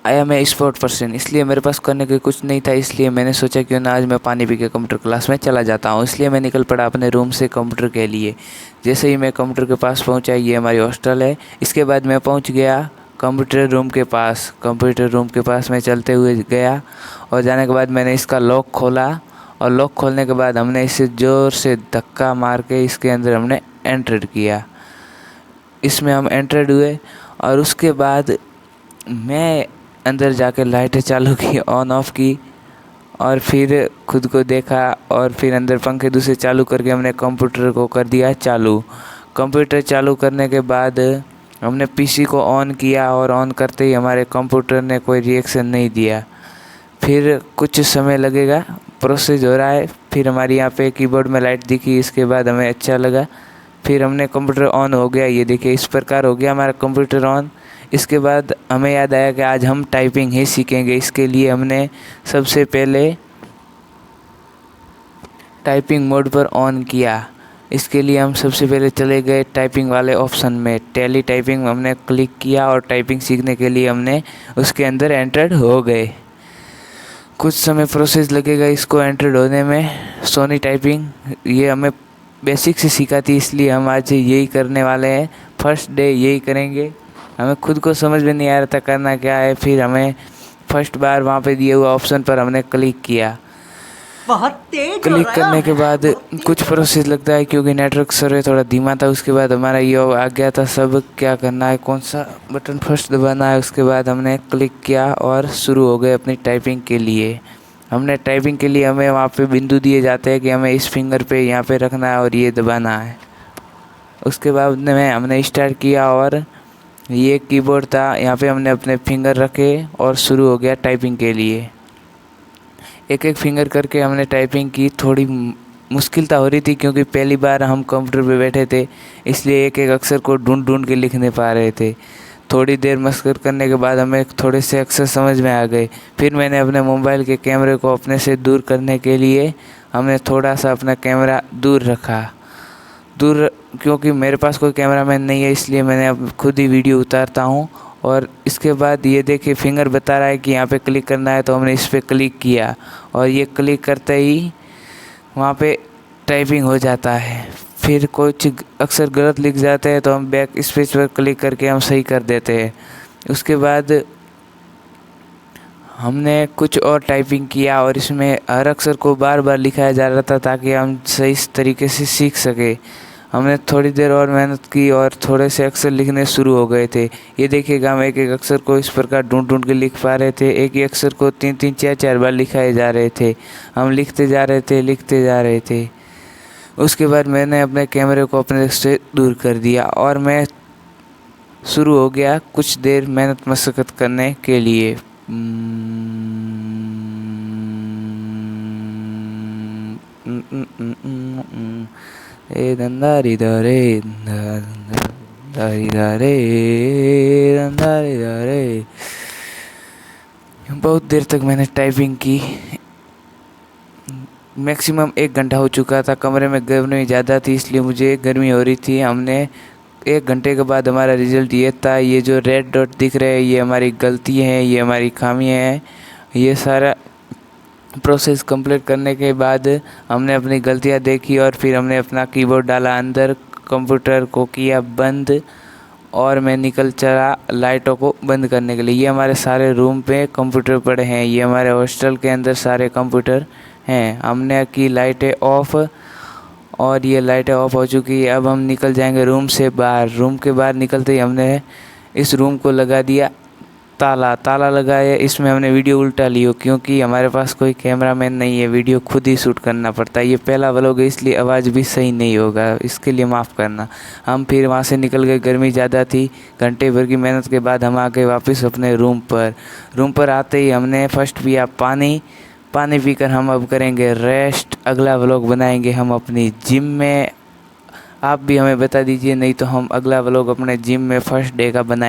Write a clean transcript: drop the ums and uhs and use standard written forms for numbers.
आया मैं sport person, इसलिए मेरे पास करने के कुछ नहीं था। इसलिए मैंने सोचा क्यों ना आज मैं पानी पी के कंप्यूटर क्लास में चला जाता हूँ। इसलिए मैं निकल पड़ा अपने रूम से कंप्यूटर के लिए। जैसे ही मैं कंप्यूटर के पास पहुँचा, ये हमारी हॉस्टल है, इसके बाद मैं पहुँच गया कंप्यूटर रूम के पास। कंप्यूटर रूम के पास मैं चलते हुए गया और जाने के बाद मैंने इसका लॉक खोला और लॉक खोलने के बाद हमने इसे ज़ोर से धक्का मार के इसके अंदर हमने एंटर किया। इसमें हम एंटर्ड हुए और उसके बाद मैं अंदर जाकर लाइटें चालू की, ऑन ऑफ की और फिर खुद को देखा और फिर अंदर पंखे दूसरे चालू करके हमने कंप्यूटर को कर दिया चालू। कंप्यूटर चालू करने के बाद हमने पीसी को ऑन किया और ऑन करते ही हमारे कंप्यूटर ने कोई रिएक्शन नहीं दिया। फिर कुछ समय लगेगा, प्रोसेस हो रहा है। फिर हमारी यहाँ पे कीबोर्ड में लाइट दिखी, इसके बाद हमें अच्छा लगा। फिर हमने कंप्यूटर ऑन हो गया, ये देखिए इस प्रकार हो गया हमारा कंप्यूटर ऑन। इसके बाद हमें याद आया कि आज हम टाइपिंग ही सीखेंगे। इसके लिए हमने सबसे पहले टाइपिंग मोड पर ऑन किया। इसके लिए हम सबसे पहले चले गए टाइपिंग वाले ऑप्शन में, टैली टाइपिंग हमने क्लिक किया और टाइपिंग सीखने के लिए हमने उसके अंदर एंटर्ड हो गए। कुछ समय प्रोसेस लगेगा इसको एंटर्ड होने में। सोनी टाइपिंग ये हमें बेसिक से सिखाती, इसलिए हम आज यही करने वाले हैं। फर्स्ट डे यही करेंगे। हमें खुद को समझ में नहीं आ रहा था करना क्या है। फिर हमें फर्स्ट बार वहाँ पे दिए हुए ऑप्शन पर हमने क्लिक किया। बहुत तेज क्लिक करने के बाद कुछ प्रोसेस लगता है क्योंकि नेटवर्क सर्वर थोड़ा धीमा था। उसके बाद हमारा ये आ गया था सब क्या करना है, कौन सा बटन फर्स्ट दबाना है। उसके बाद हमने क्लिक किया और शुरू हो गए अपनी टाइपिंग के लिए। हमने टाइपिंग के लिए हमें वहाँ पे बिंदु दिए जाते हैं कि हमें इस फिंगर पे यहाँ पे रखना है और ये दबाना है। उसके बाद में हमने स्टार्ट किया और ये कीबोर्ड था, यहाँ पे हमने अपने फिंगर रखे और शुरू हो गया टाइपिंग के लिए। एक एक फिंगर करके हमने टाइपिंग की। थोड़ी मुश्किलता हो रही थी क्योंकि पहली बार हम कंप्यूटर पे बैठे थे, इसलिए एक एक अक्षर को ढूंढ ढूंढ के लिखने पा रहे थे। थोड़ी देर मशक्कत करने के बाद हमें थोड़े से अक्षर समझ में आ गए। फिर मैंने अपने मोबाइल के कैमरे को अपने से दूर करने के लिए हमने थोड़ा सा अपना कैमरा दूर रखा, क्योंकि मेरे पास कोई कैमरामैन नहीं है, इसलिए मैंने अब खुद ही वीडियो उतारता हूँ। और इसके बाद ये देखिए फिंगर बता रहा है कि यहाँ पे क्लिक करना है, तो हमने इस पर क्लिक किया और ये क्लिक करते ही वहाँ पे टाइपिंग हो जाता है। फिर कुछ अक्सर गलत लिख जाते हैं तो हम बैक स्पेस पर क्लिक करके हम सही कर देते हैं। उसके बाद हमने कुछ और टाइपिंग किया और इसमें हर अक्षर को बार बार लिखाया जा रहा था ताकि हम सही तरीके से सीख सके। हमने थोड़ी देर और मेहनत की और थोड़े से अक्षर लिखने शुरू हो गए थे। ये देखिएगा हम एक एक अक्षर को इस प्रकार ढूंढ ढूंढ के लिख पा रहे थे। एक ही अक्षर को 3-3 4-4 बार लिखाए जा रहे थे। हम लिखते जा रहे थे। उसके बाद मैंने अपने कैमरे को अपने से दूर कर दिया और मैं शुरू हो गया कुछ देर मेहनत मशक्कत करने के लिए। ए दंदारी दारे दारी दारे दंदारी दारे। बहुत देर तक मैंने टाइपिंग की। मैक्सिमम 1 घंटा हो चुका था। कमरे में गर्मी ज़्यादा थी इसलिए मुझे गर्मी हो रही थी। हमने 1 घंटे के बाद हमारा रिज़ल्ट ये था। ये जो रेड डॉट दिख रहे हैं ये हमारी गलती है, ये हमारी खामियां हैं। ये सारा प्रोसेस कंप्लीट करने के बाद हमने अपनी गलतियां देखी और फिर हमने अपना कीबोर्ड डाला अंदर, कंप्यूटर को किया बंद और मैं निकल चला लाइटों को बंद करने के लिए। ये हमारे सारे रूम पे कंप्यूटर पड़े हैं। ये हमारे हॉस्टल के अंदर सारे कंप्यूटर हैं। हमने की लाइटें ऑफ और ये लाइटें ऑफ हो चुकी है। अब हम निकल जाएंगे रूम से बाहर। रूम के बाहर निकलते ही हमने इस रूम को लगा दिया ताला लगाया। इसमें हमने वीडियो उल्टा ली हो क्योंकि हमारे पास कोई कैमरामैन नहीं है, वीडियो खुद ही शूट करना पड़ता है। ये पहला व्लॉग है इसलिए आवाज़ भी सही नहीं होगा, इसके लिए माफ़ करना। हम फिर वहाँ से निकल गए, गर्मी ज़्यादा थी। घंटे भर की मेहनत के बाद हम आ गए वापस अपने रूम पर आते ही हमने फर्स्ट पिया पानी पीकर हम अब करेंगे रेस्ट। अगला व्लॉग बनाएंगे हम अपनी जिम में। आप भी हमें बता दीजिए, नहीं तो हम अगला व्लॉग अपने जिम में फर्स्ट डे का बनाएंगे।